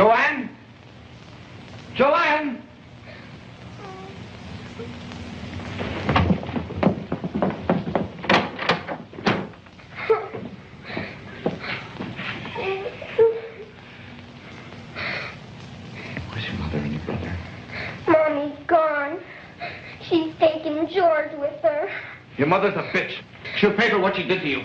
Joanne? Joanne? Where's your mother and your brother? Mommy's gone. She's taken George with her. Your mother's a bitch. She'll pay for what she did to you.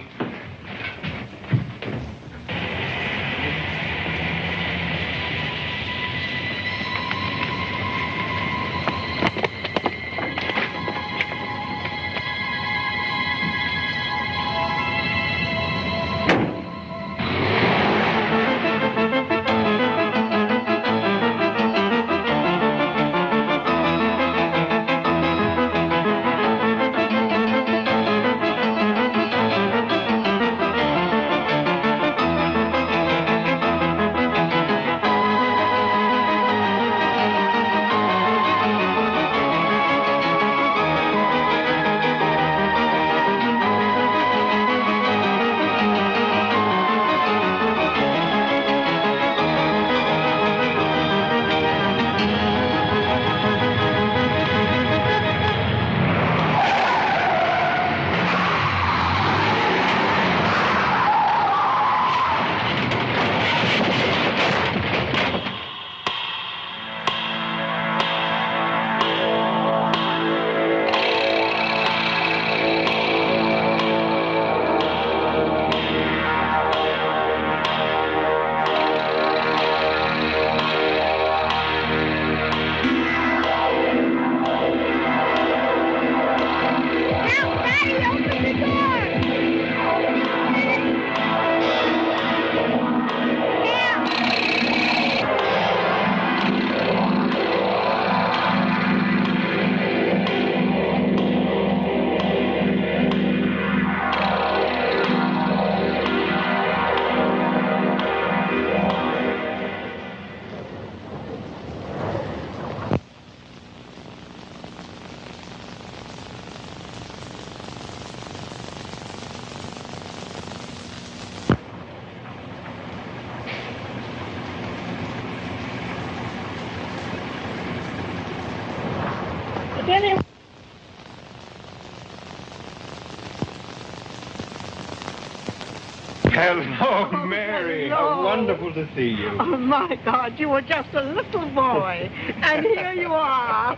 Hello, Mary. hello. How wonderful to see you. Oh, my God, you were just a little boy, and here you are.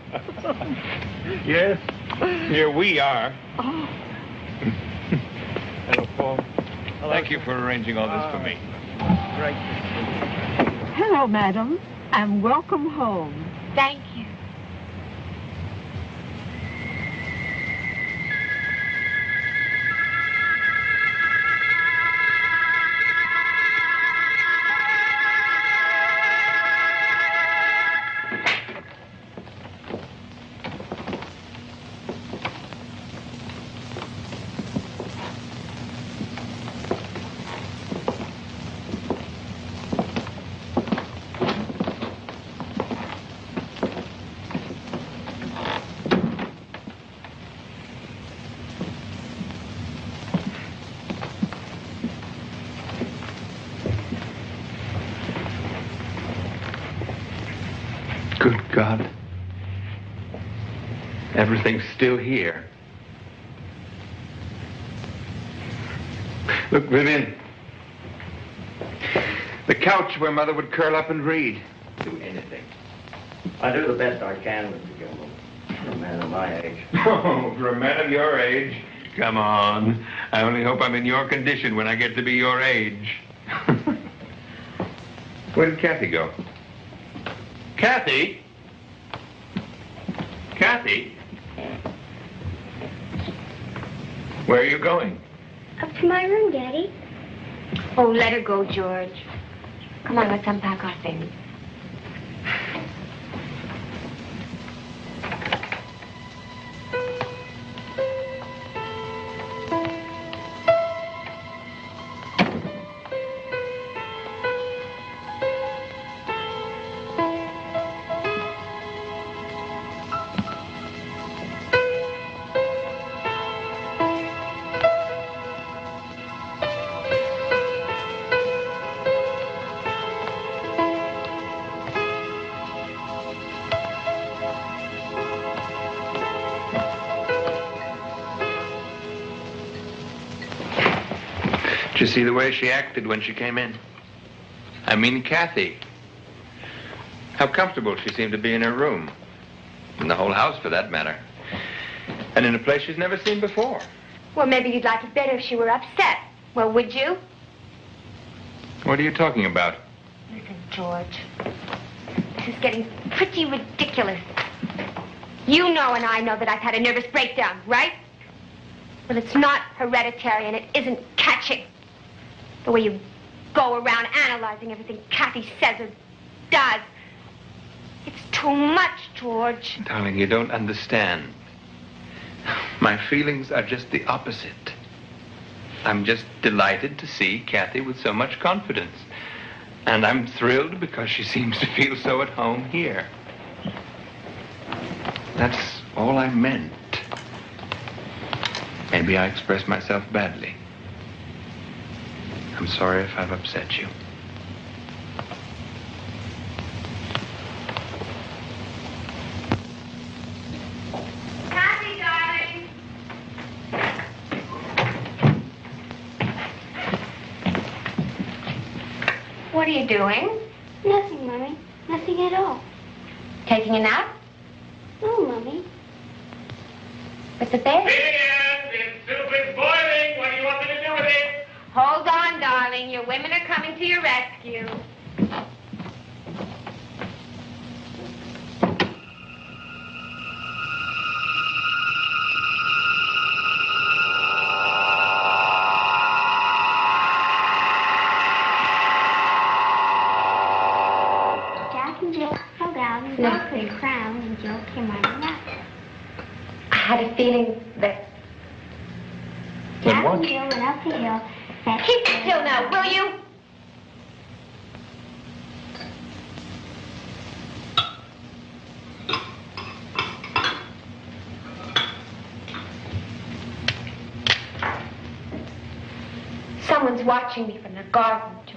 Yes, here we are. Oh. Hello, Paul. Thank you for arranging all this for me. Great. Hello, madam, and welcome home. Thank you. Good God. Everything's still here. Look, Vivian. The couch where Mother would curl up and read. Do anything. I do the best I can, Mr. Gilmore. For a man of my age. Oh, for a man of your age? Come on. I only hope I'm in your condition when I get to be your age. Where did Cathy go? Cathy? Cathy? Where are you going? Up to my room, Daddy. Oh, let her go, George. Come on, let's unpack our things. Did you see the way she acted when she came in? I mean, Cathy. How comfortable she seemed to be in her room. In the whole house, for that matter. And in a place she's never seen before. Well, maybe you'd like it better if she were upset. Well, would you? What are you talking about? Listen, George. This is getting pretty ridiculous. You know and I know that I've had a nervous breakdown, right? Well, it's not hereditary and it isn't catching. The way you go around analyzing everything Cathy says or does. It's too much, George. Darling, you don't understand. My feelings are just the opposite. I'm just delighted to see Cathy with so much confidence. And I'm thrilled because she seems to feel so at home here. That's all I meant. Maybe I expressed myself badly. I'm sorry if I've upset you. Cathy, darling. What are you doing? Nothing, Mommy. Nothing at all. Taking a nap? No, Mommy. With the bed? The soup is boiling. What do you want me to do with it? Hold on, darling. Your women are coming to your rescue. Jack and Jill fell down and No. both put a crown and Jill came running up. I had a feeling that... Jack what? and Jill went up the hill. That Keep still now, will you? Someone's watching me from the garden, George.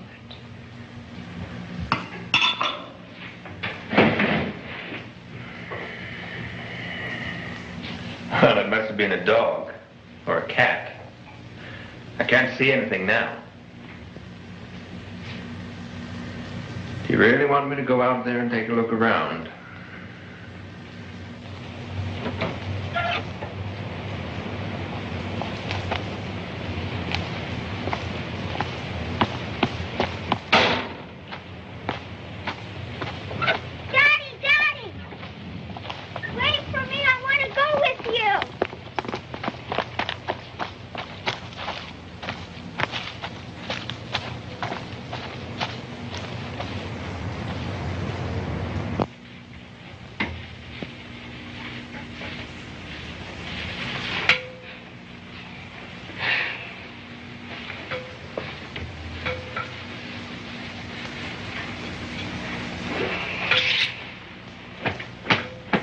Well, it must have been a dog or a cat. I can't see anything now. Do you really want me to go out there and take a look around? Daddy, Daddy! Wait for me. I want to go with you.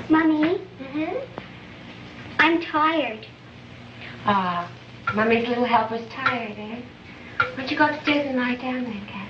Mommy, I'm tired. Mummy's little helper's tired, eh? Why don't you go upstairs and lie down then, Cathy?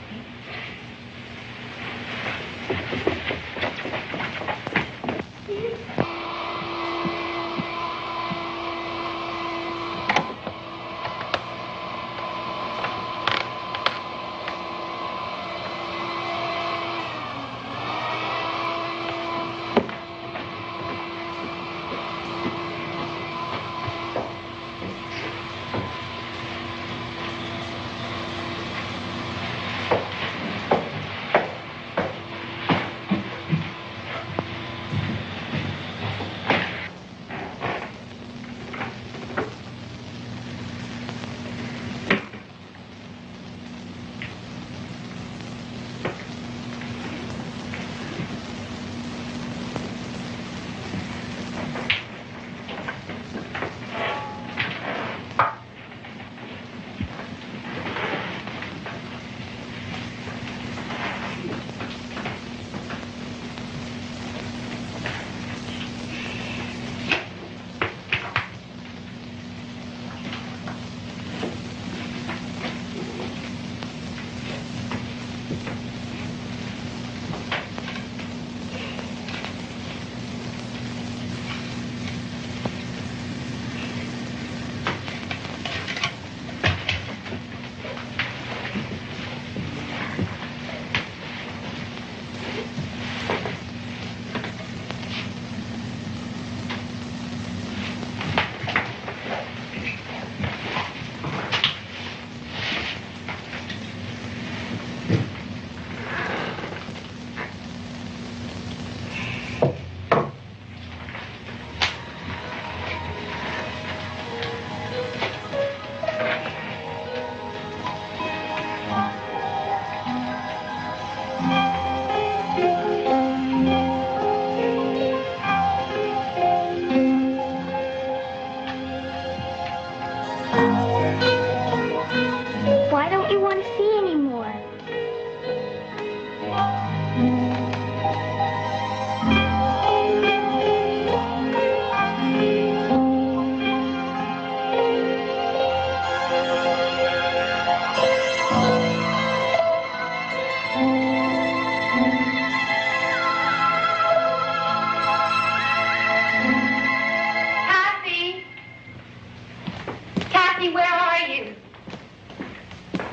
Cathy, where are you?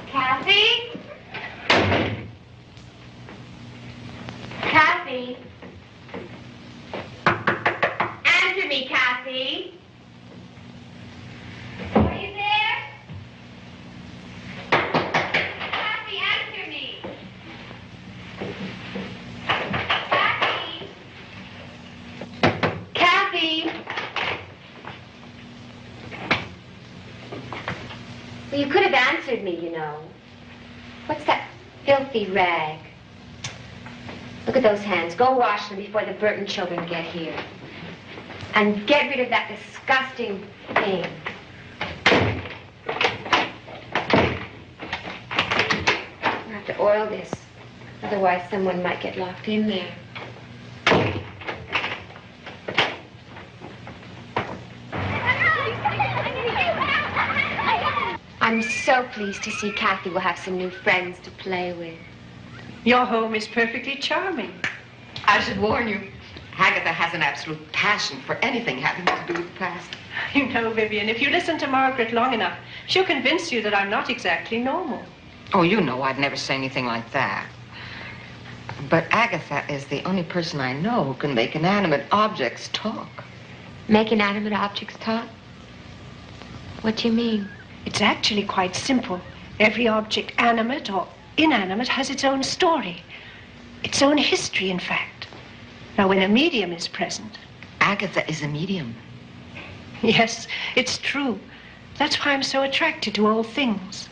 Cathy? Cathy? Answer me, Cathy. Are you there? Cathy, answer me. Cathy? Cathy? Well, you could have answered me, you know. What's that filthy rag? Look at those hands. Go wash them before the Burton children get here. And get rid of that disgusting thing. I'll have to oil this. Otherwise, someone might get locked in there. I'm so pleased to see Cathy will have some new friends to play with. Your home is perfectly charming. I should warn you, Agatha has an absolute passion for anything having to do with the past. You know, Vivian, if you listen to Margaret long enough, she'll convince you that I'm not exactly normal. Oh, you know I'd never say anything like that. But Agatha is the only person I know who can make inanimate objects talk. Make inanimate objects talk? What do you mean? It's actually quite simple. Every object, animate or inanimate, has its own story. Its own history, in fact. Now, when a medium is present... Agatha is a medium. Yes, it's true. That's why I'm so attracted to old things.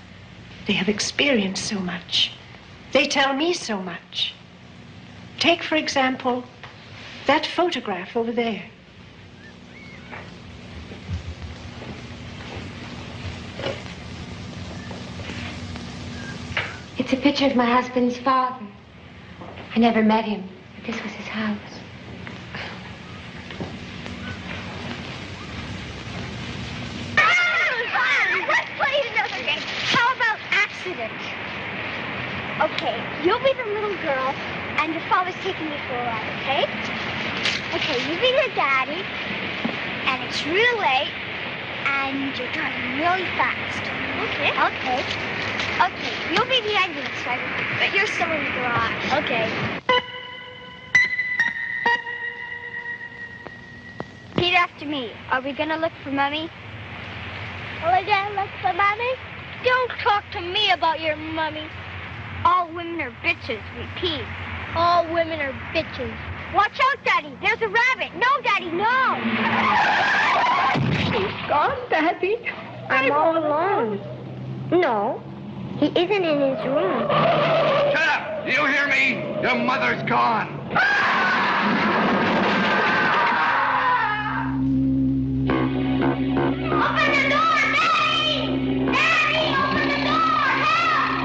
They have experienced so much. They tell me so much. Take, for example, that photograph over there. It's a picture of my husband's father. I never met him, but this was his house. Let's play another game. How about accident? Okay, you'll be the little girl, and your father's taking you for a ride, okay? Okay, you be the daddy, and it's real late, and you're driving really fast. Okay. Okay. Okay, you'll be the ambulance driver, but you're still in the garage. Okay. Repeat after me. Are we gonna look for Mummy? Are we gonna look for Mummy? Don't talk to me about your mummy. All women are bitches. Repeat. All women are bitches. Watch out, Daddy. There's a rabbit. No, Daddy, no. He's gone, Daddy. I'm all alone. No, he isn't in his room. Shut up! Do you hear me? Your mother's gone. Open the door, Daddy! Daddy, open the door! Help!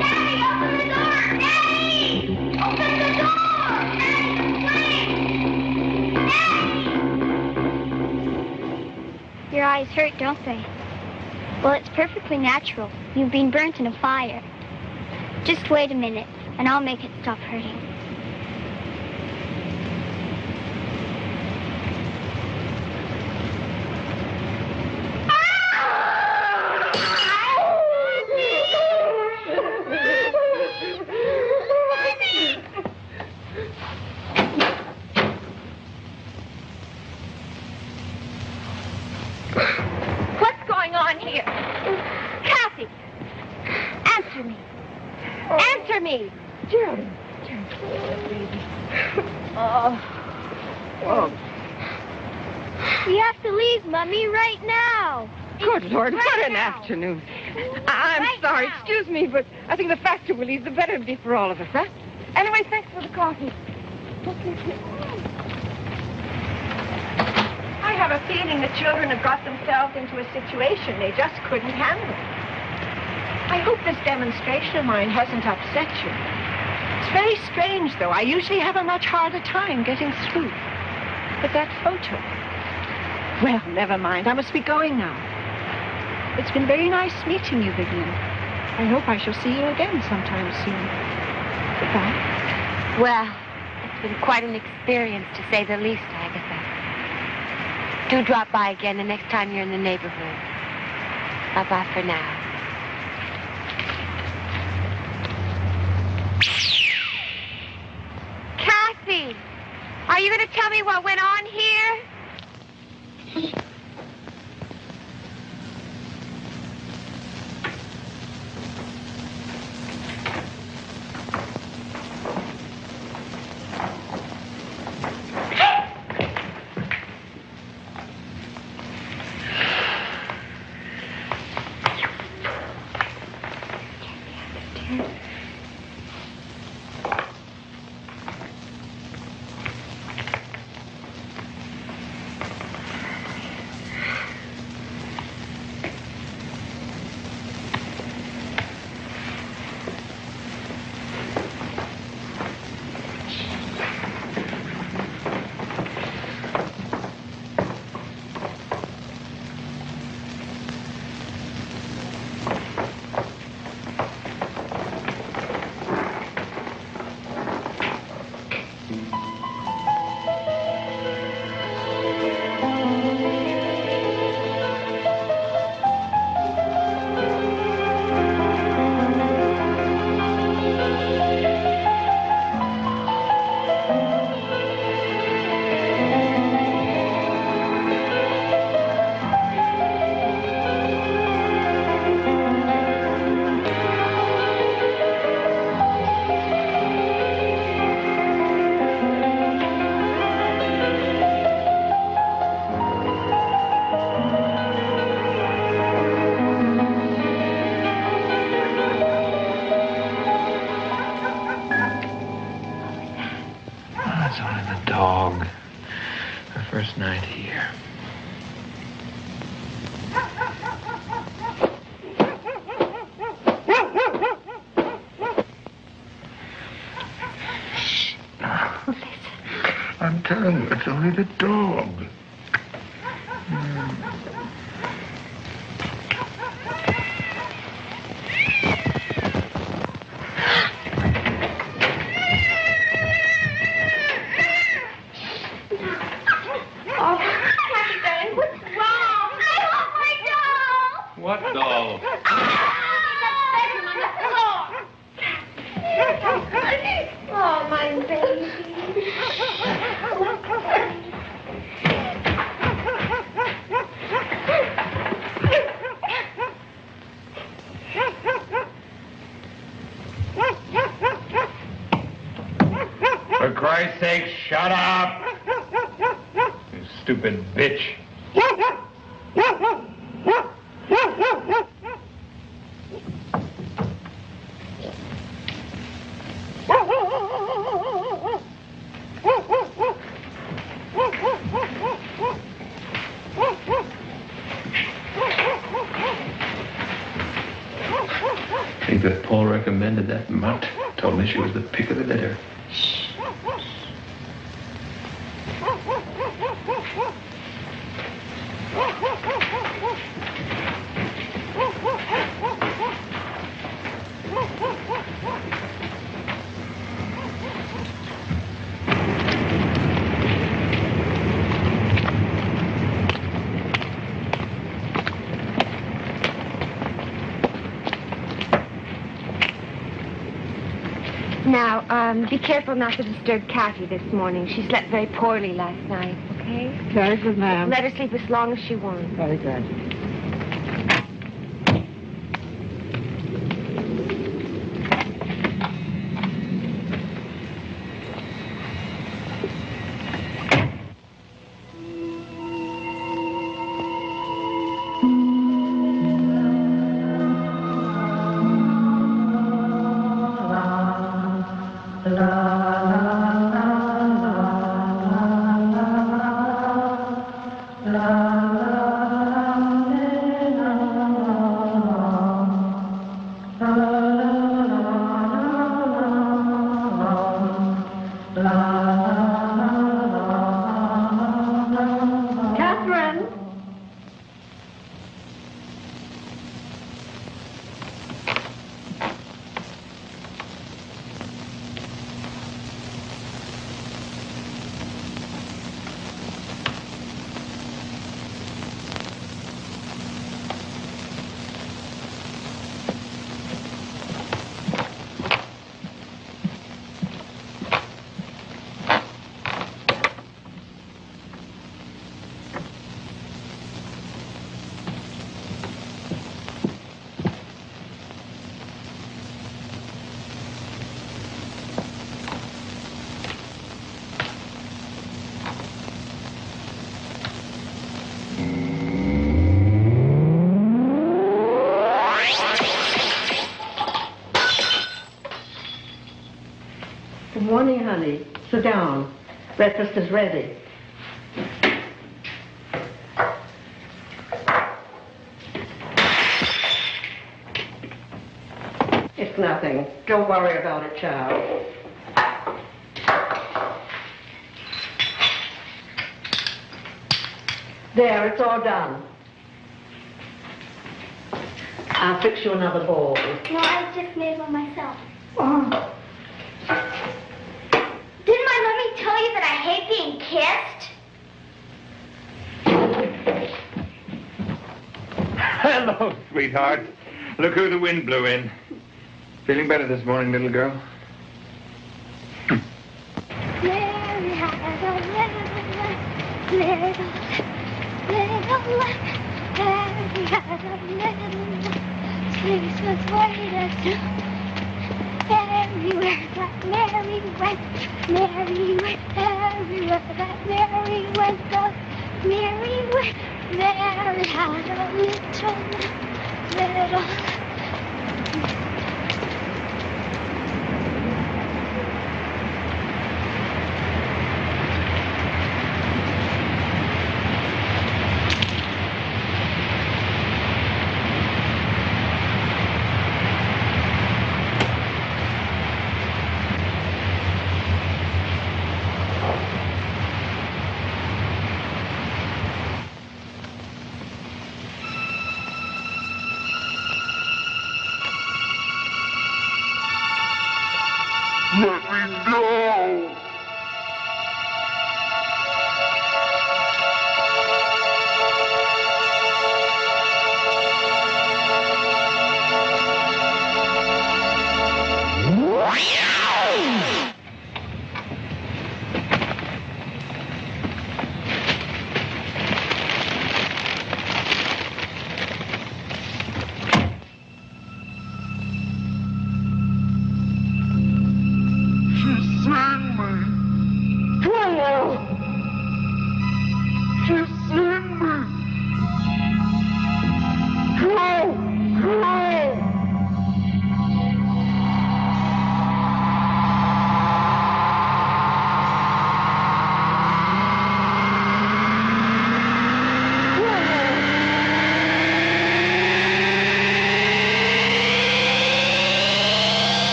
Daddy, open the door! Daddy! Open the door! Daddy, Daddy! Your eyes hurt, don't they? Well, it's perfectly natural. You've been burnt in a fire. Just wait a minute, and I'll make it stop hurting. What's going on here? Cathy! Answer me. Answer me! Jerry. Oh, We have to leave, Mummy, right now. Good Lord, Right what an now. afternoon. I'm Right sorry, now. excuse me, but I think the faster we leave, the better it'll be for all of us, huh? Anyway, thanks for the coffee. I have a feeling the children have got themselves into a situation they just couldn't handle. I hope this demonstration of mine hasn't upset you. It's very strange, though. I usually have a much harder time getting through. But that photo... Well, never mind. I must be going now. It's been very nice meeting you, Vivian. I hope I shall see you again sometime soon. Goodbye. Well, it's been quite an experience, to say the least, Agatha. Do drop by again the next time you're in the neighborhood. Bye-bye for now. Cathy, are you going to tell me what went on here? Night here. I'm telling you, it's only the dog. For Christ's sake, shut up! You stupid bitch. I think that Paul recommended that mutt. Told me she was the pick of the litter. Now, be careful not to disturb Cathy this morning. She slept very poorly last night, okay? Very good, ma'am. Let her sleep as long as she wants. Very good. La la la Morning, honey. Sit down. Breakfast is ready. It's nothing. Don't worry about it, child. There, it's all done. I'll fix you another bowl. No, I just made one myself. Oh. Didn't my mommy tell you that I hate being kissed? Hello, sweetheart. Look who the wind blew in. Feeling better this morning, little girl? Mary had a little, Mary had a little, space was waited. Everywhere that Mary went, everywhere that Mary went, Mary went. Mary had a little. Let me go!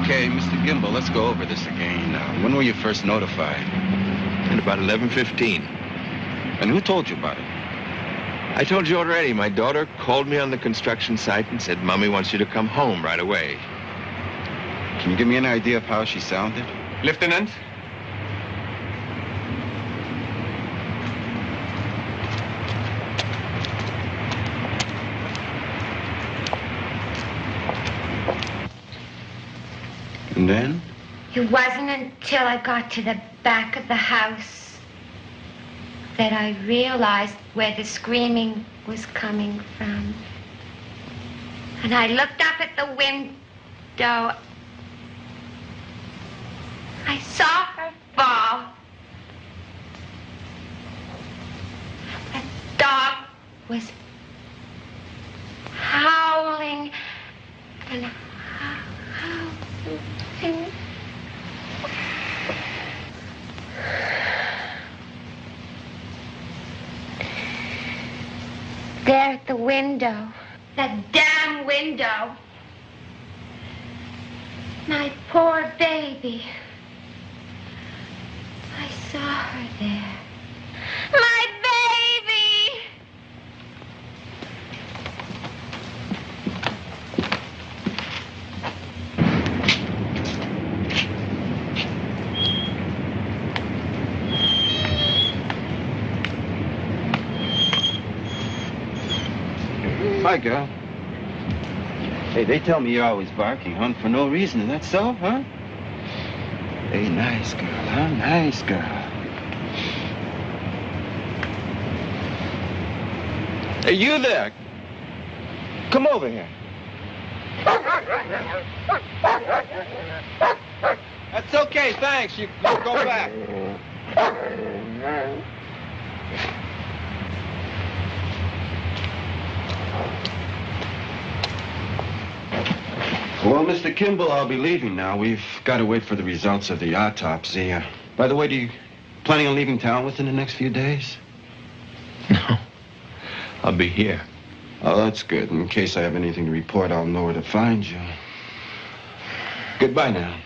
Okay, Mr. Gimbel, let's go over this again. When were you first notified? At about 11:15. And who told you about it? I told you already. My daughter called me on the construction site and said, Mommy wants you to come home right away. Can you give me an idea of how she sounded? Lieutenant? And then? It wasn't until I got to the back of the house that I realized where the screaming was coming from. And I looked up at the window. I saw her fall. The dog was howling and howling. There at the window, that damn window, my poor baby. I saw her there. My baby! Hi, girl. Hey, they tell me you're always barking, huh? For no reason. Is that so, huh? Hey, nice girl, huh? Nice girl. Hey, you there. Come over here. That's okay, thanks. You go back. Well, Mr. Kimball, I'll be leaving now. We've got to wait for the results of the autopsy. By the way, do you planning on leaving town within the next few days? No. I'll be here. Oh, that's good. In case I have anything to report, I'll know where to find you. Goodbye now.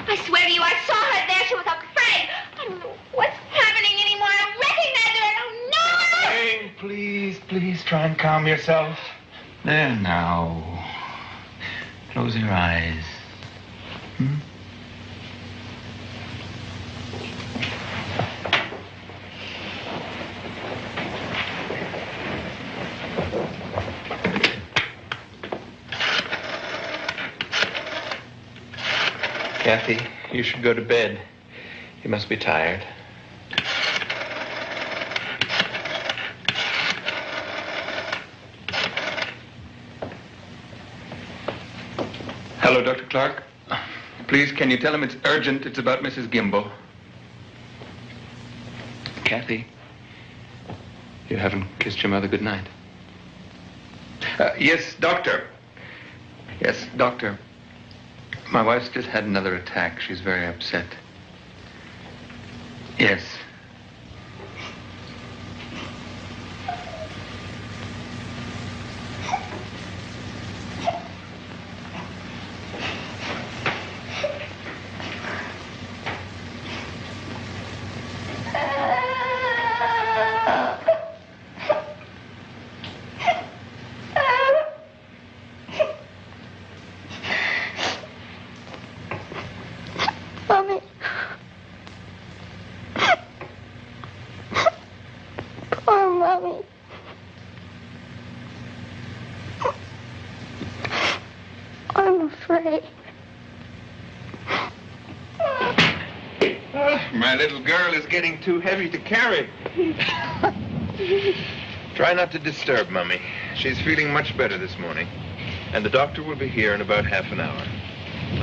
I swear to you, I saw her there. She was afraid. I don't know what's happening anymore. I don't recognize her. I don't know her. Hey, please try and calm yourself. There now. Close your eyes. Cathy, you should go to bed. You must be tired. Hello, Dr. Clark. Please, can you tell him it's urgent? It's about Mrs. Gimble. Cathy, you haven't kissed your mother goodnight. Yes, doctor. Yes, doctor. My wife's just had another attack. She's very upset. Yes. My little girl is getting too heavy to carry. Try not to disturb Mummy. She's feeling much better this morning. And the doctor will be here in about half an hour.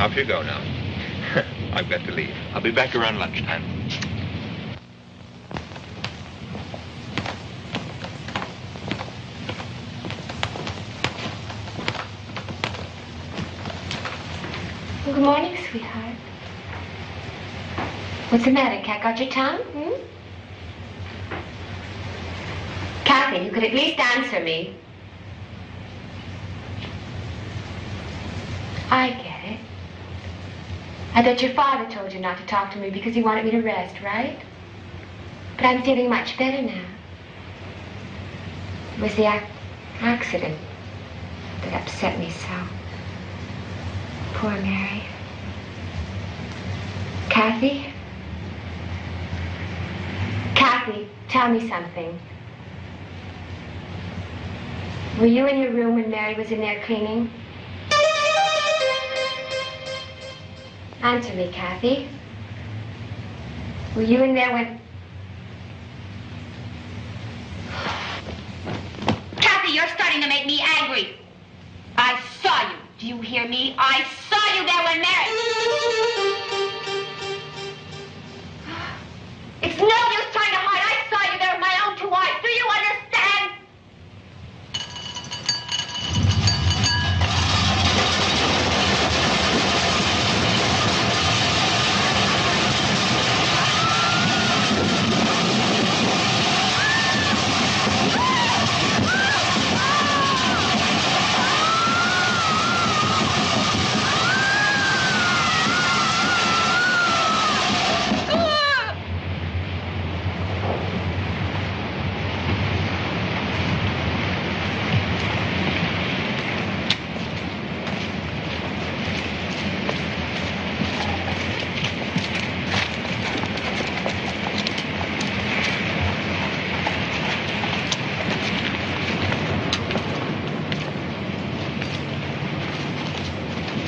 Off you go now. I've got to leave. I'll be back around lunchtime. Good morning, sweetheart. What's the matter? Cat got your tongue? Cathy, you could at least answer me. I get it. I bet your father told you not to talk to me because he wanted me to rest, right? But I'm feeling much better now. It was the accident that upset me so. Poor Mary. Cathy? Cathy, tell me something. Were you in your room when Mary was in there cleaning? Answer me, Cathy. Were you in there when... Cathy, you're starting to make me angry. I saw you. Do you hear me? I saw you there when Mary... It's no use trying to hide. I saw you there with my own 2 eyes. Do you understand?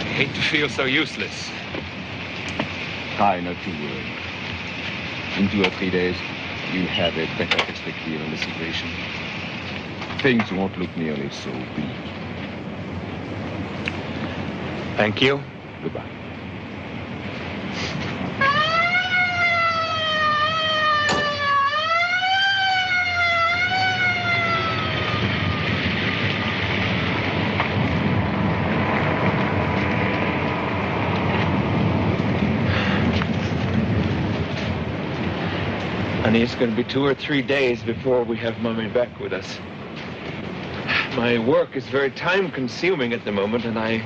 I hate to feel so useless. Try not to worry. In 2 or 3 days, you'll have a better perspective on the situation. Things won't look nearly so bleak. Thank you. Goodbye. Honey, it's going to be 2 or 3 days before we have Mommy back with us. My work is very time-consuming at the moment, and I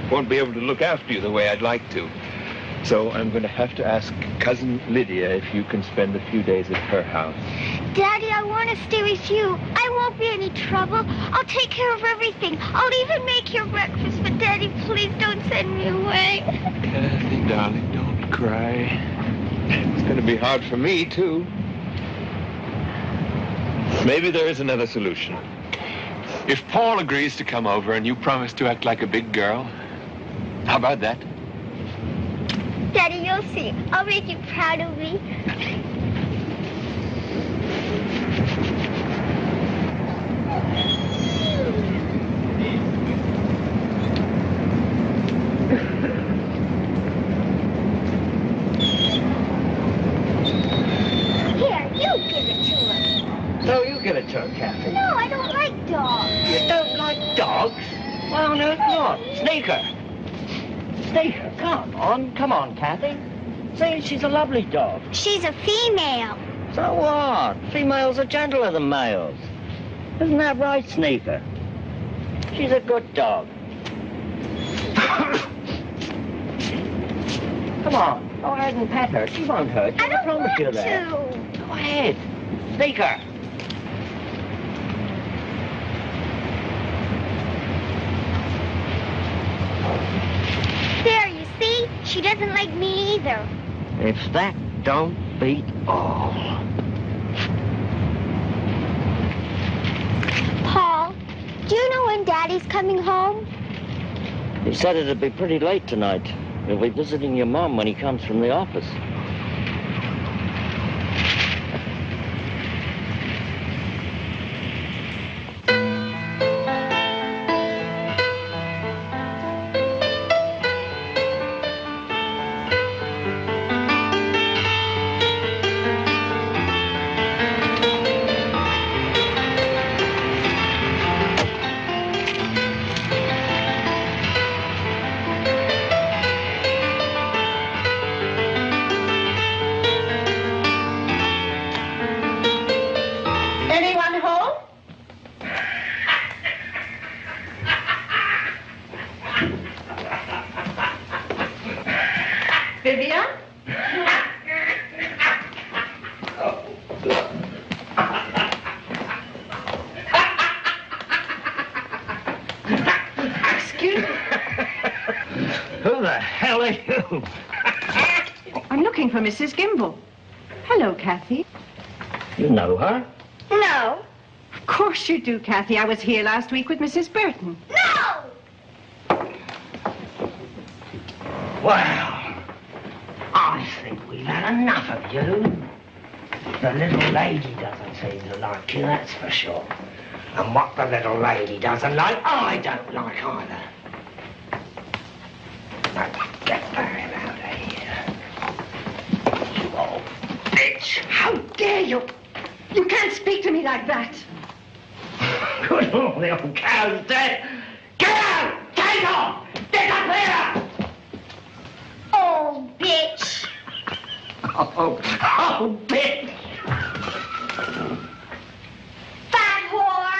won't be able to look after you the way I'd like to. So I'm going to have to ask Cousin Lydia if you can spend a few days at her house. Daddy, I want to stay with you. I won't be any trouble. I'll take care of everything. I'll even make your breakfast. But Daddy, please don't send me away. Cathy, darling, don't cry. It's going to be hard for me, too. Maybe there is another solution. If Paul agrees to come over and you promise to act like a big girl, how about that? Daddy, you'll see. I'll make you proud of me. Here, you give it to her. No, you give it to her, Cathy. No, I don't like dogs. You don't like dogs? Why on earth not? Sneak her. Sneak her. Come on, Cathy. See, she's a lovely dog. She's a female. So what? Females are gentler than males. Isn't that right, Sneaker? She's a good dog. Come on, go ahead and pet her. She won't hurt you. I promise you that. Go ahead. Sneaker. There, you see? She doesn't like me either. If that don't beat all. Paul, do you know when Daddy's coming home? He said it'd be pretty late tonight. He'll be visiting your mom when he comes from the office. Excuse me. Who the hell are you? I'm looking for Mrs. Gimble. Hello, Cathy. You know her? No. Of course you do, Cathy. I was here last week with Mrs. Burton. No! Well, I think we've had enough of you. The little lady doesn't seem to like you, that's for sure. And what the little lady doesn't like, I don't like either. Now, get the hell out of here. You old bitch. How dare you? You can't speak to me like that. Good Lord, the old cow's dead. Get out! Take off! Disappear! Oh, bitch. Oh, bitch! Fat whore.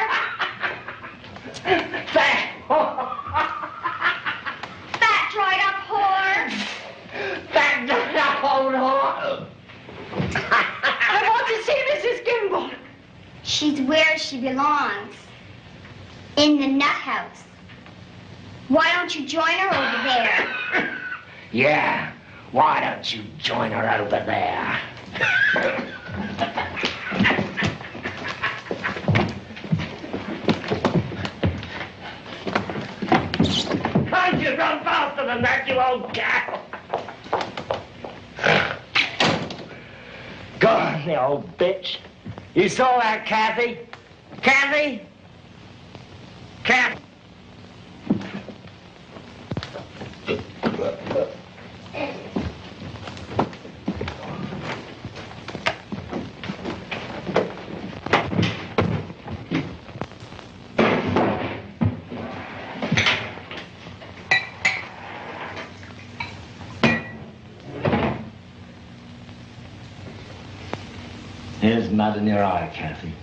Fat whore! Fat dried up whore. Fat dried up old whore! I want to see Mrs. Gimble. She's where she belongs. In the nut house. Why don't you join her over there? Yeah, why don't you join her over there? Can't you run faster than that, you old cow? God, the old bitch. You saw that, Cathy? Cathy? Cathy? Here's mud in your eye, Cathy.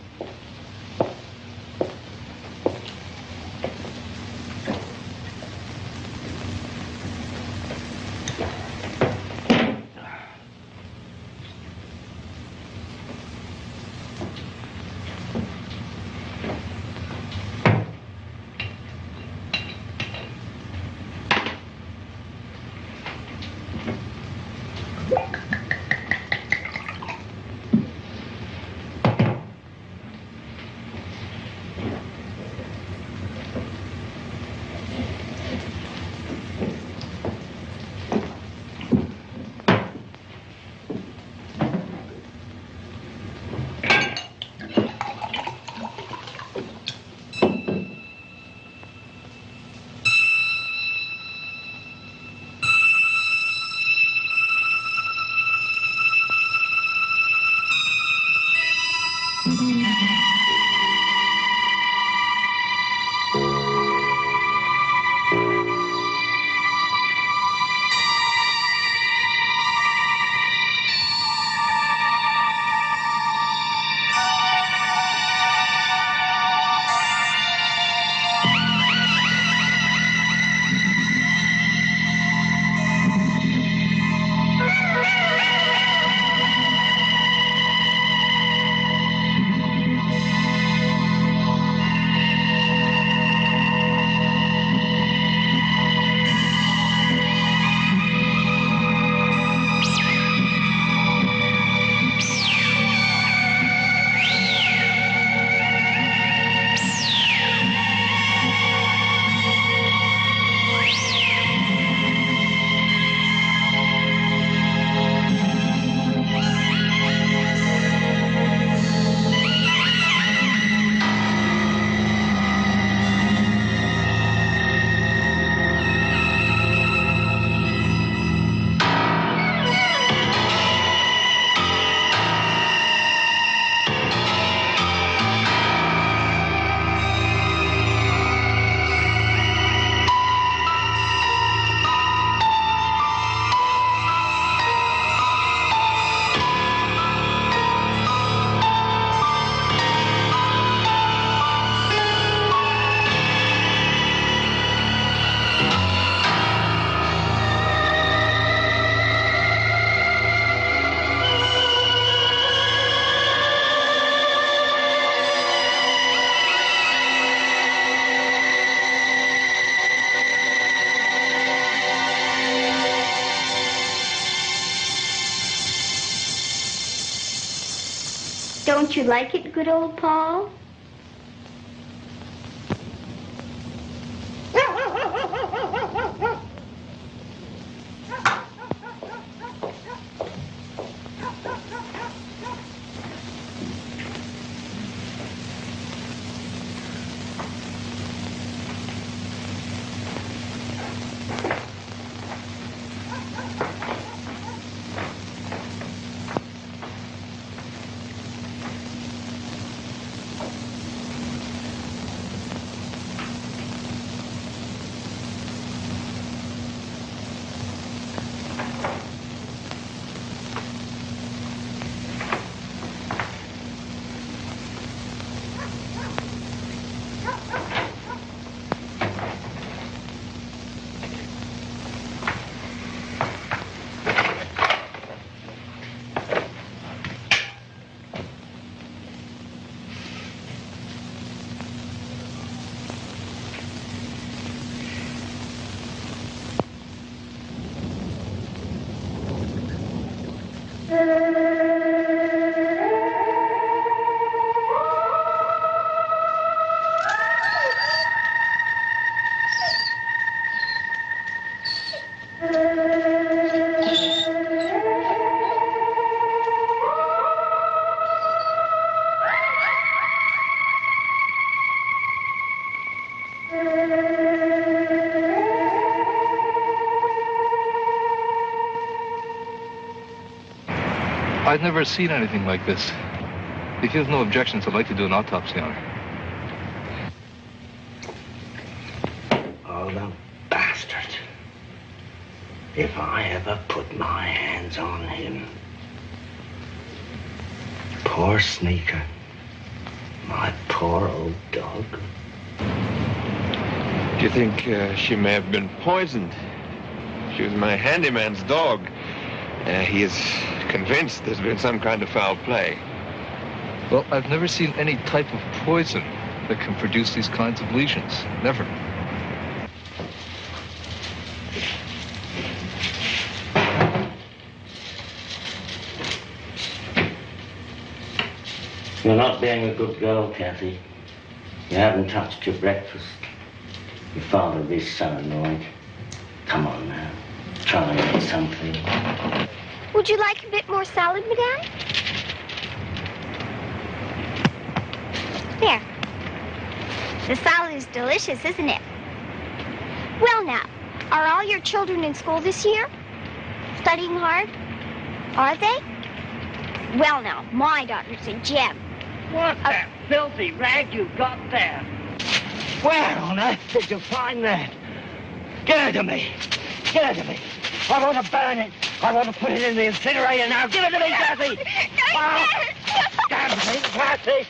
Don't you like it, good old Paul? I've never seen anything like this. If you have no objections, I'd like to do an autopsy on her. Oh, the bastard. If I ever put my hands on him. Poor Sneaker. My poor old dog. Do you think she may have been poisoned? She was my handyman's dog. He is convinced there's been some kind of foul play. Well, I've never seen any type of poison that can produce these kinds of lesions. Never. You're not being a good girl, Cathy. You haven't touched your breakfast. Your father will be so annoyed. Come on now. Try and eat something. Would you like a bit more salad, Madame? There. The salad is delicious, isn't it? Well now, are all your children in school this year? Studying hard? Are they? Well now, my daughter's a gem. What that filthy rag you got there? Where on earth did you find that? Give it to me. Give it to me. I want to burn it. I want to put it in the incinerator now. Give it to me, Cathy. Oh, damn me, Cathy.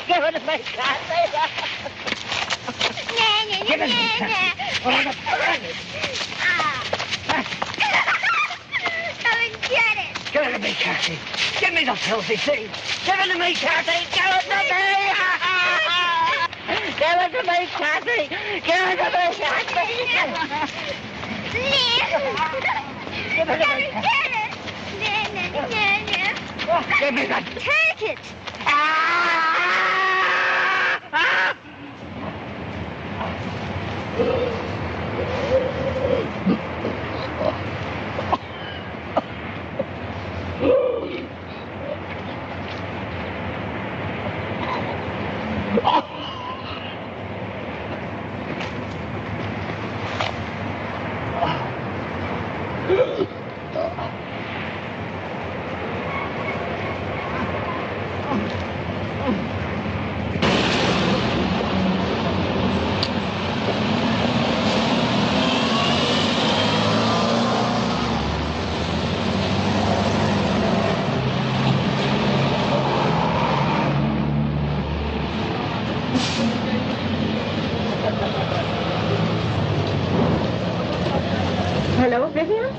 Give it to me, Cathy. Give it to me, Cathy. I want to burn it. Come and get it. Give it to me, Cathy. Give me the filthy thing. Give it to me, Cathy. Give it to me. Give it to me, Cathy. Give it to me, Cathy. Give it to me. Give me that. Take it. Hello, Vivian?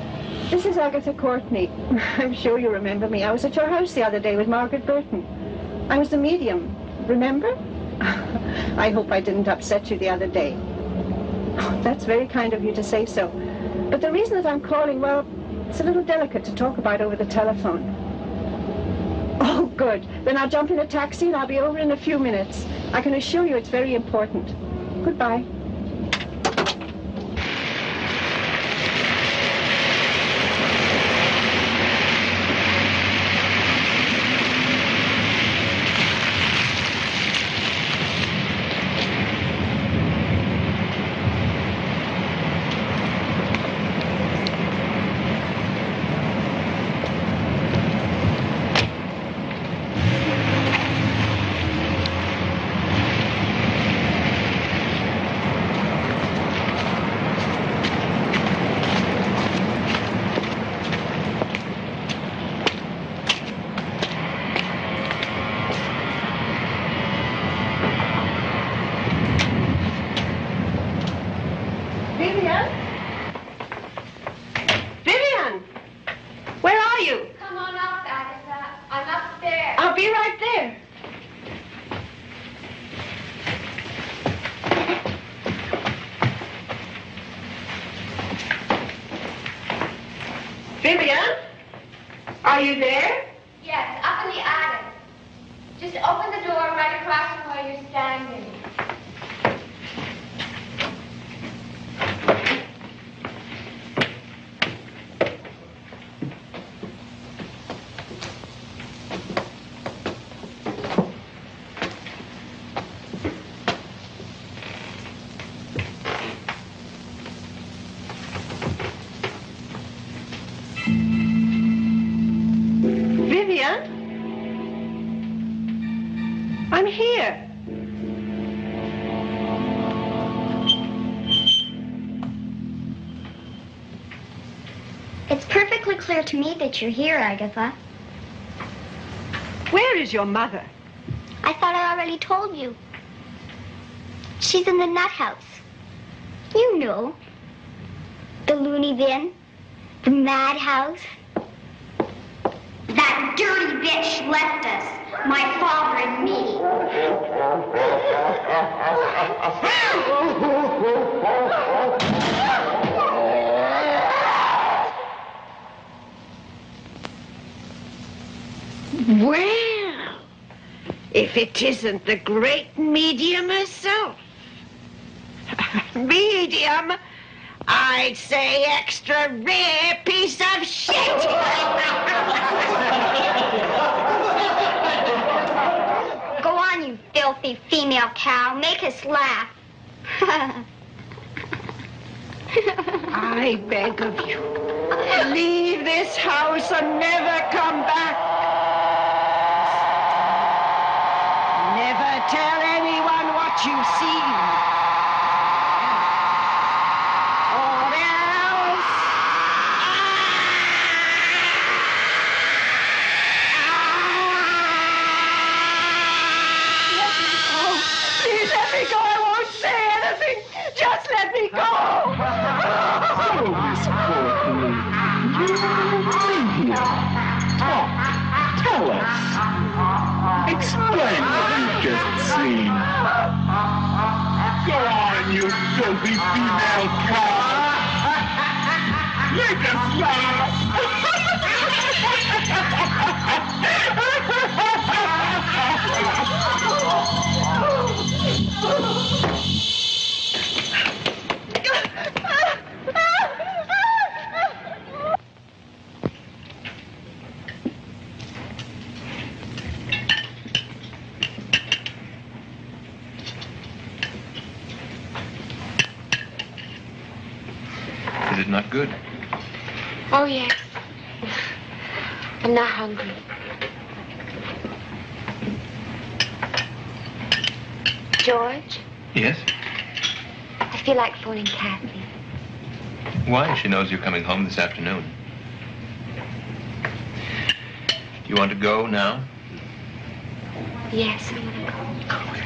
This is Agatha Courtney. I'm sure you remember me. I was at your house the other day with Margaret Burton. I was the medium, remember? I hope I didn't upset you the other day. Oh, that's very kind of you to say so. But the reason that I'm calling, well, it's a little delicate to talk about over the telephone. Oh, Good. Then I'll jump in a taxi and I'll be over in a few minutes. I can assure you it's very important. Goodbye. Are you there? Yes, up in the attic. Just open the door right across from where you're standing. I'm here. It's perfectly clear to me that you're here, Agatha. Where is your mother? I thought I already told you. She's in the nut house. You know. The loony bin. The madhouse. That dirty bitch left us. My father and me. Well, if it isn't the great medium herself. Medium? I'd say extra rare piece of shit. Go on, you filthy female cow. Make us laugh. I beg of you, leave this house and never come back. Never tell anyone what you've seen. Or else... Please let me go. I won't say anything. Just let me go. Oh, Miss Courtney. Talk. Tell us. Explain what you've just seen. Go on, you filthy female cow. Make us laugh. Is it not good? Oh, yes. I'm not hungry. George, Yes? I feel like phoning Cathy. Why? She knows you're coming home this afternoon. You want to go now? Yes, I want to go. Okay.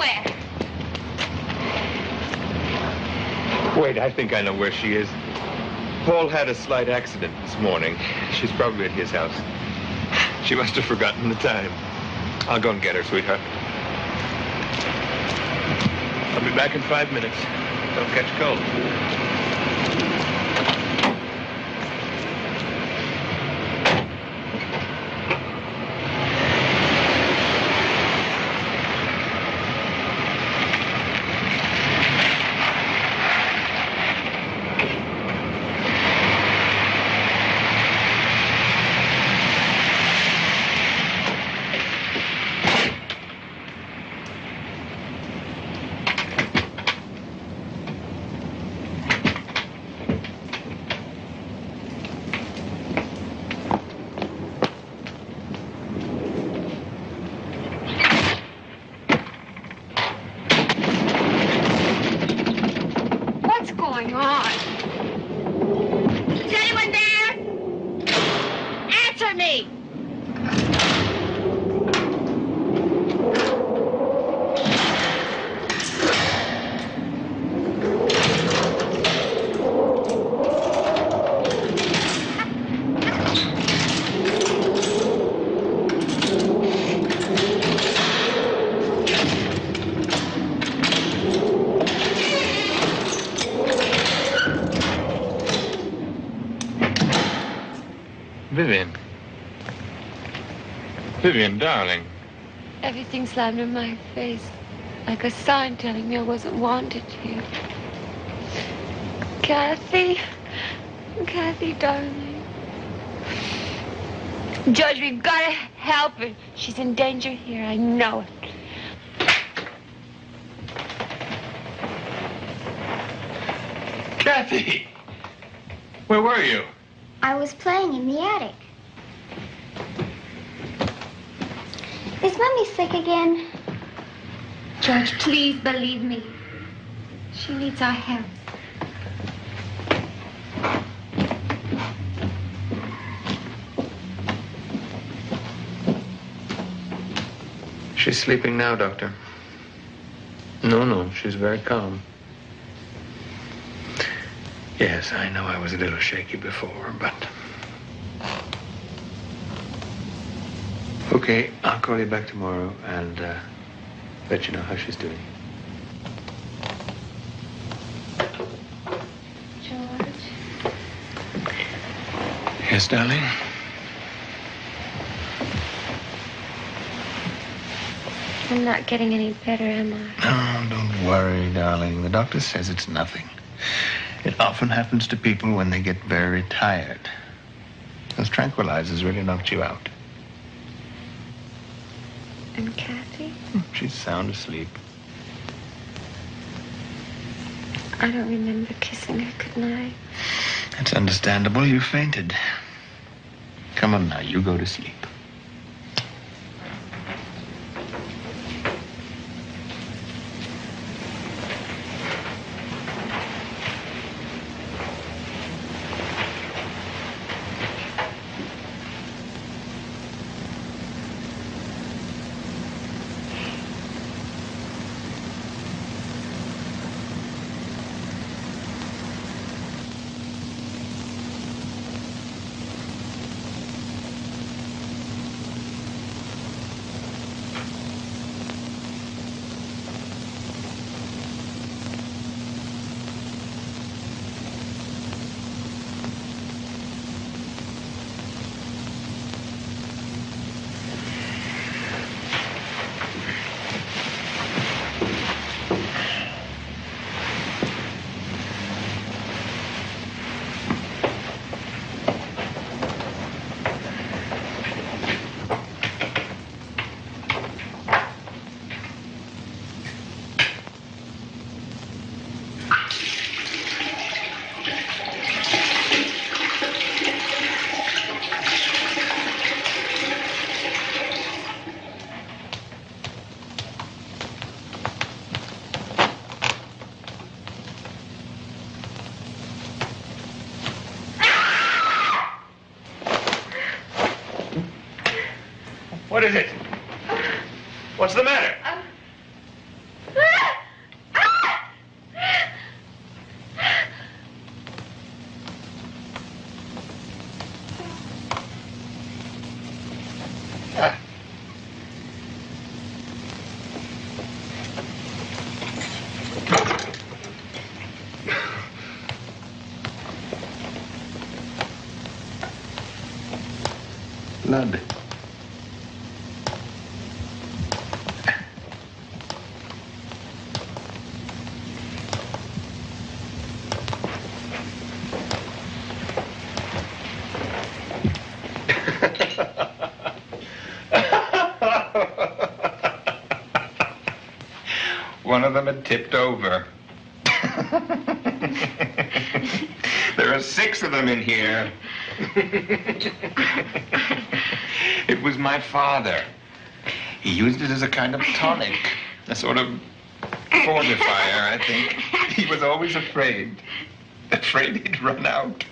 anywhere. Wait, I think I know where she is. Paul had a slight accident this morning. She's probably at his house. She must have forgotten the time. I'll go and get her, sweetheart. I'll be back in 5 minutes. Don't catch cold. Vivian, darling. Everything slammed in my face, like a sign telling me I wasn't wanted here. Cathy. Cathy, darling. George, we've got to help her. She's in danger here. I know it. Cathy! Where were you? I was playing in the attic. Is Mommy sick again? George, please believe me. She needs our help. She's sleeping now, Doctor. No, she's very calm. Yes, I know I was a little shaky before, but... Okay, I'll call you back tomorrow and let you know how she's doing. George? Yes, darling? I'm not getting any better, am I? Oh, don't worry, darling. The doctor says it's nothing. It often happens to people when they get very tired. Those tranquilizers really knocked you out. And Cathy? She's sound asleep. I don't remember kissing her goodnight. That's understandable. You fainted. Come on now, you go to sleep. What is it? What's the matter? Blood. One of them had tipped over. There are 6 of them in here. It was my father. He used it as a kind of tonic, a sort of fortifier, I think. He was always afraid he'd run out.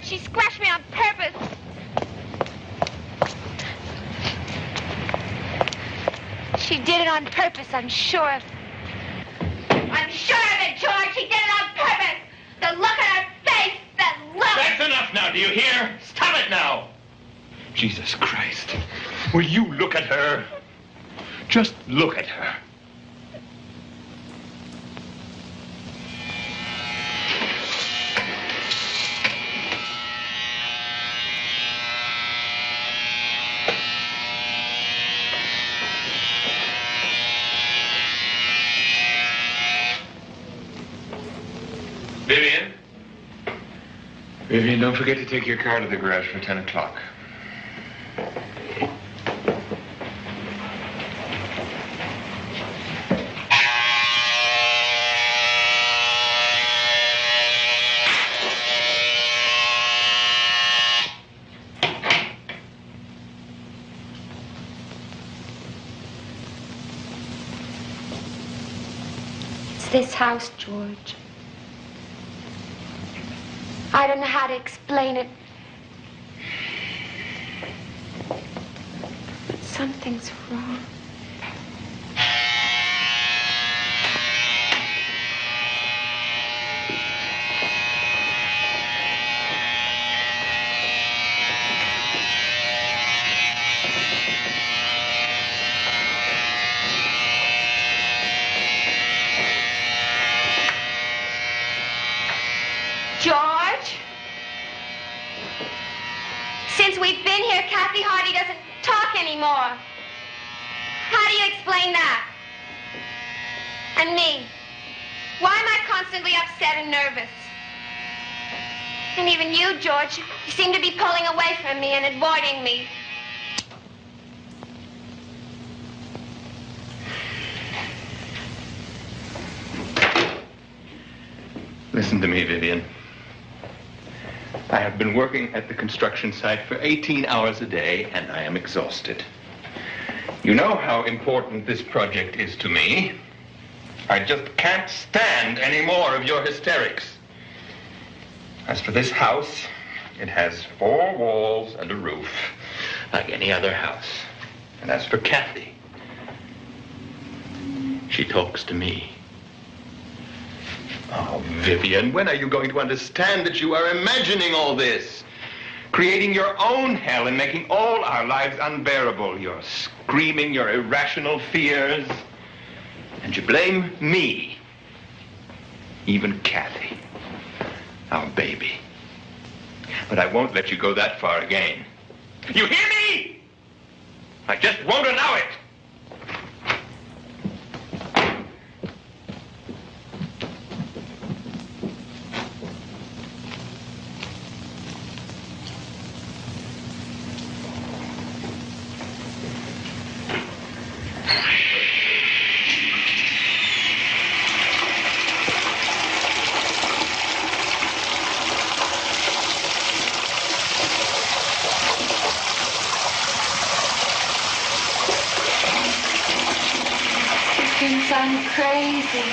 She scratched me on purpose. She did it on purpose, I'm sure of it. I'm sure of it, George. She did it on purpose. The look on her face, the look. That's enough now, do you hear? Stop it now. Jesus Christ. Will you look at her? Just look at her. Vivian, don't forget to take your car to the garage for 10 o'clock. this house, George. I don't know how to explain it. But something's wrong. George? Since we've been here, Cathy Hardy doesn't talk anymore. How do you explain that? And me? Why am I constantly upset and nervous? And even you, George, you seem to be pulling away from me and avoiding me. Listen to me, Vivian. I have been working at the construction site for 18 hours a day, and I am exhausted. You know how important this project is to me. I just can't stand any more of your hysterics. As for this house, it has 4 walls and a roof, like any other house. And as for Cathy, she talks to me. Oh, Vivian, when are you going to understand that you are imagining all this? Creating your own hell and making all our lives unbearable. You're screaming your irrational fears. And you blame me. Even Cathy, our baby. But I won't let you go that far again. You hear me? I just won't allow it. I'm crazy.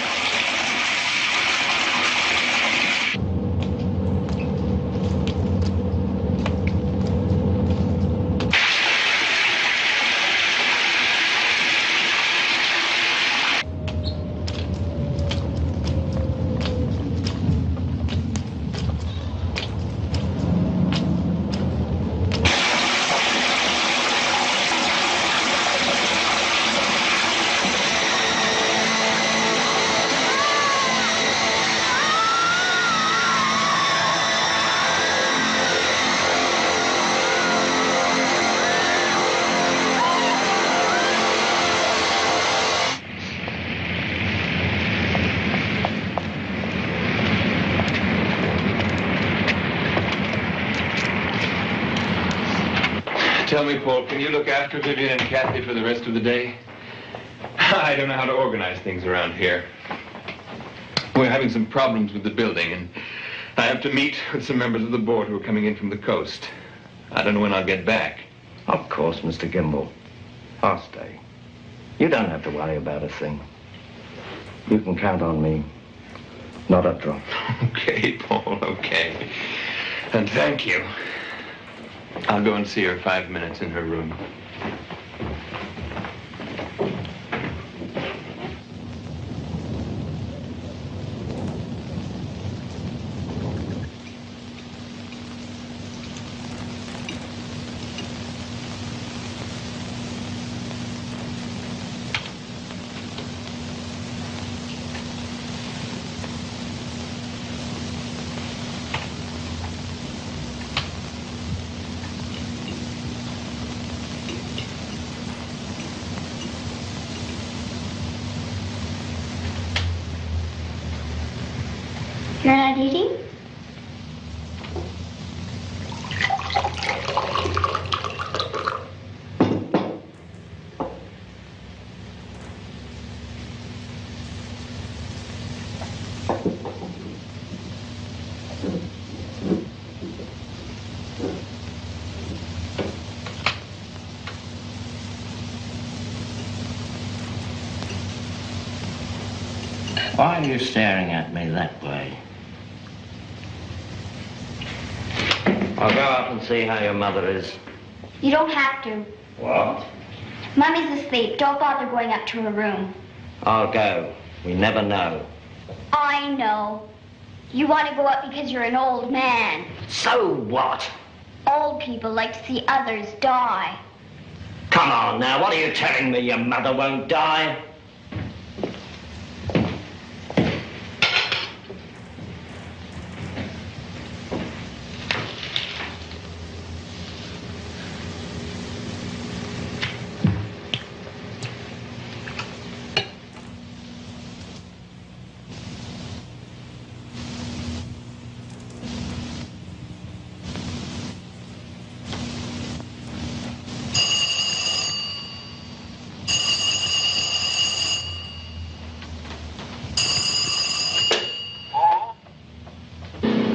Tell me, Paul, can you look after Vivian and Cathy for the rest of the day? I don't know how to organize things around here. We're having some problems with the building, and I have to meet with some members of the board who are coming in from the coast. I don't know when I'll get back. Of course, Mr. Gimbel. I'll stay. You don't have to worry about a thing. You can count on me. Not a drop. Okay, Paul, okay. And thank you. I'll go and see her 5 minutes in her room. You're not eating? Why are you staring at me that way? I'll go up and see how your mother is. You don't have to. What? Mummy's asleep. Don't bother going up to her room. I'll go. We never know. I know. You want to go up because you're an old man. So what? Old people like to see others die. Come on now, what are you telling me? Your mother won't die?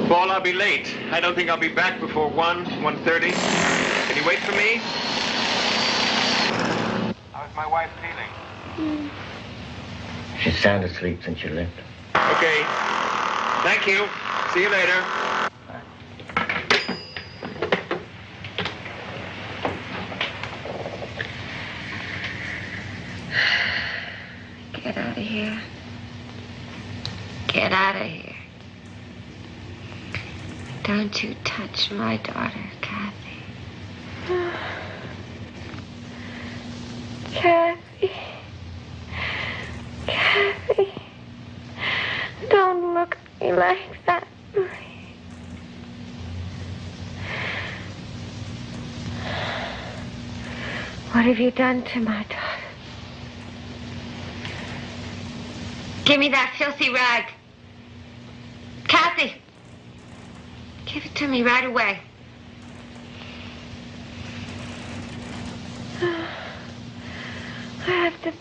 Paul, I'll be late. I don't think I'll be back before 1:30. Can you wait for me? How's my wife feeling? She's sound asleep since you left. Okay. Thank you. See you later. Get out of here. Get out of here. Don't you touch my daughter, Cathy. Cathy. Cathy. Don't look at me like that. What have you done to my daughter? Give me that filthy rag. Cathy. Give it to me right away. I have to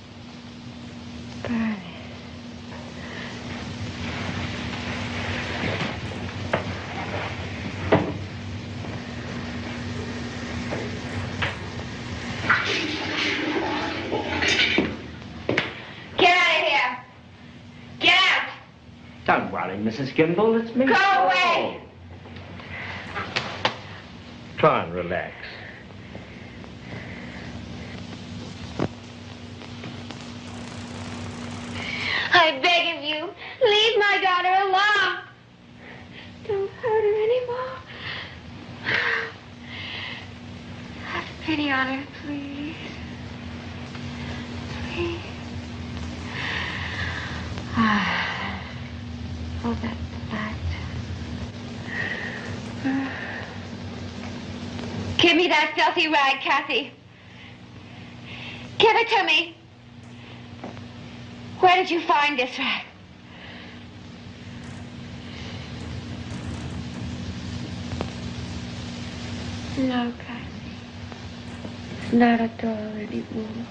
burn it. Get out of here. Get out. Don't worry, Mrs. Gimble, it's me. Go away. Try and relax. I beg of you, leave my daughter alone. Don't hurt her anymore. Have pity on her, please. Please. Oh, that's that. Give me that filthy rag, Cathy. Give it to me. Where did you find this rag? No, Cathy. It's not a doll anymore.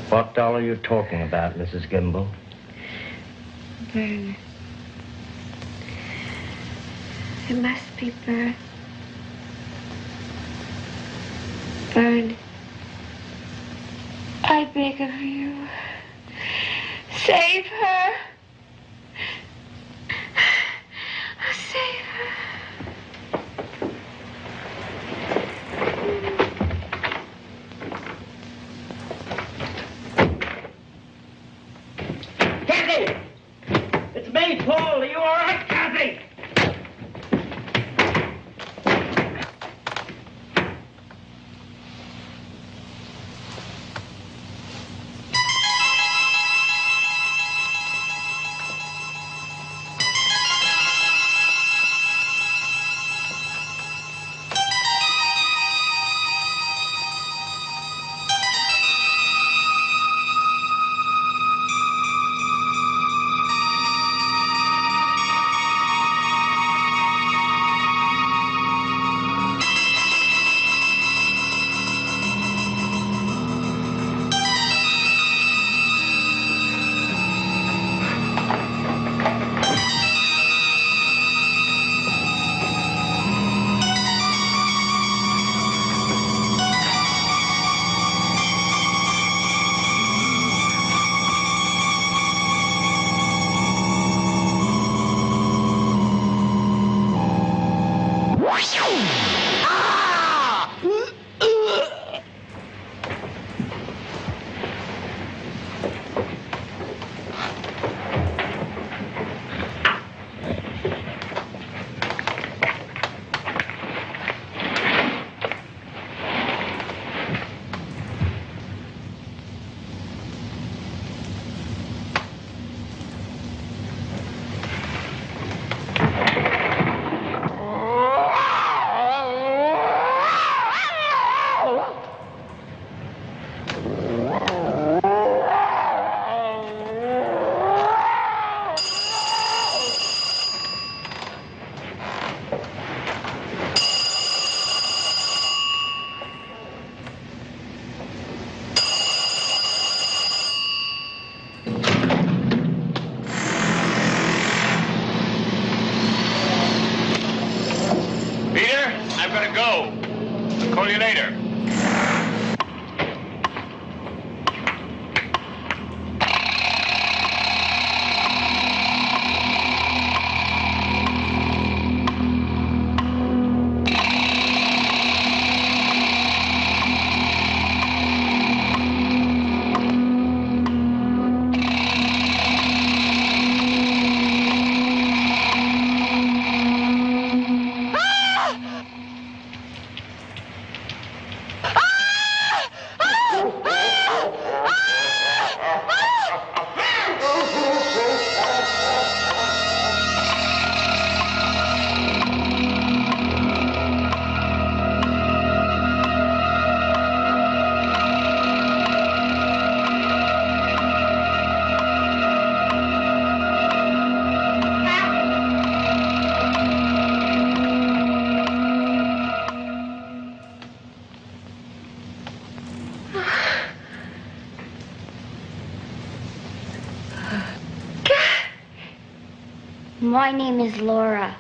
What doll are you talking about, Mrs. Gimble? Burn it. It must be burned. Burn it. I beg of you. Save her. Save her. Cathy! It's me, Paul. Are you all right, Cathy? My name is Laura.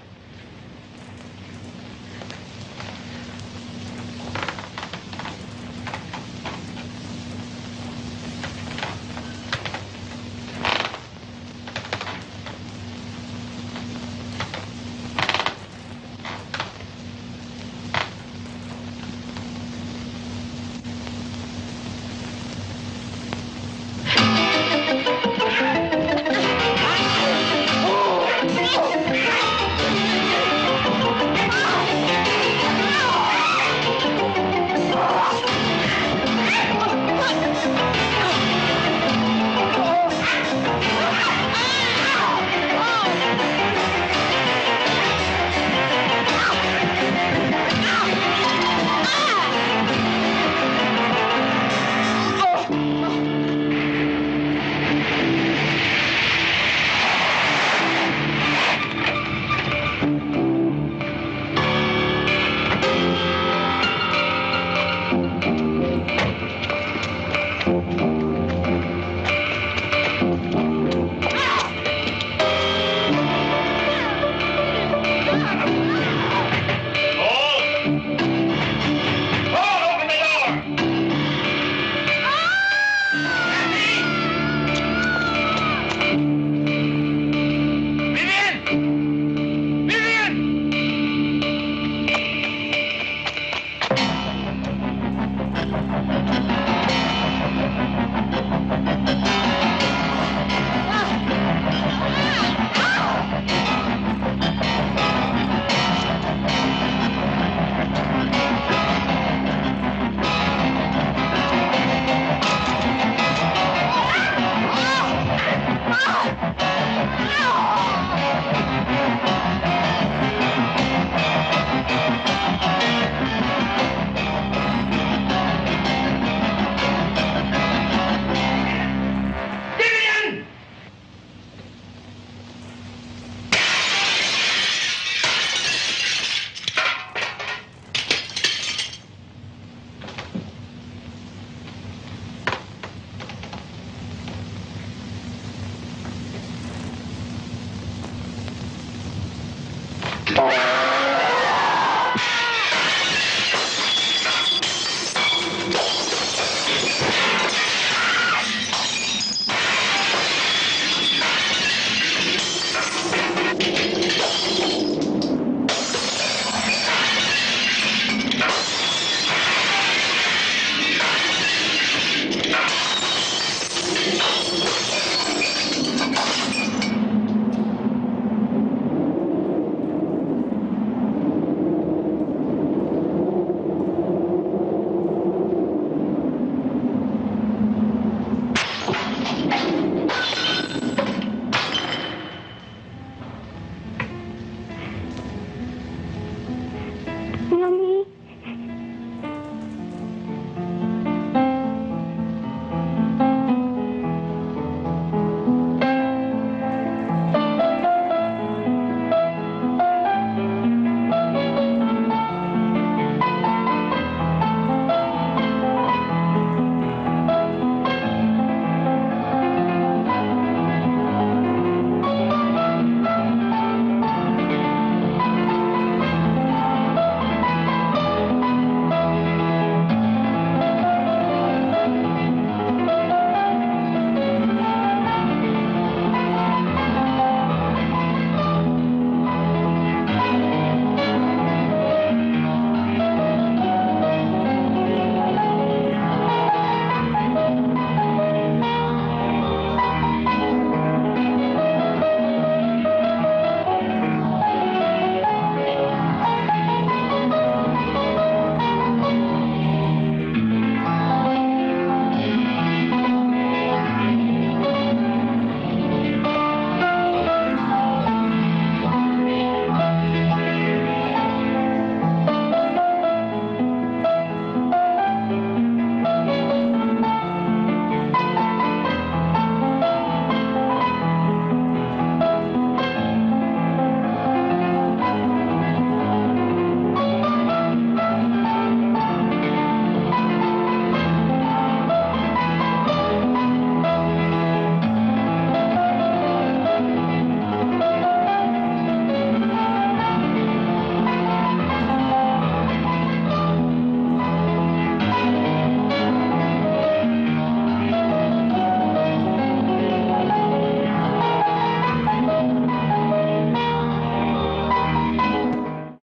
Oh!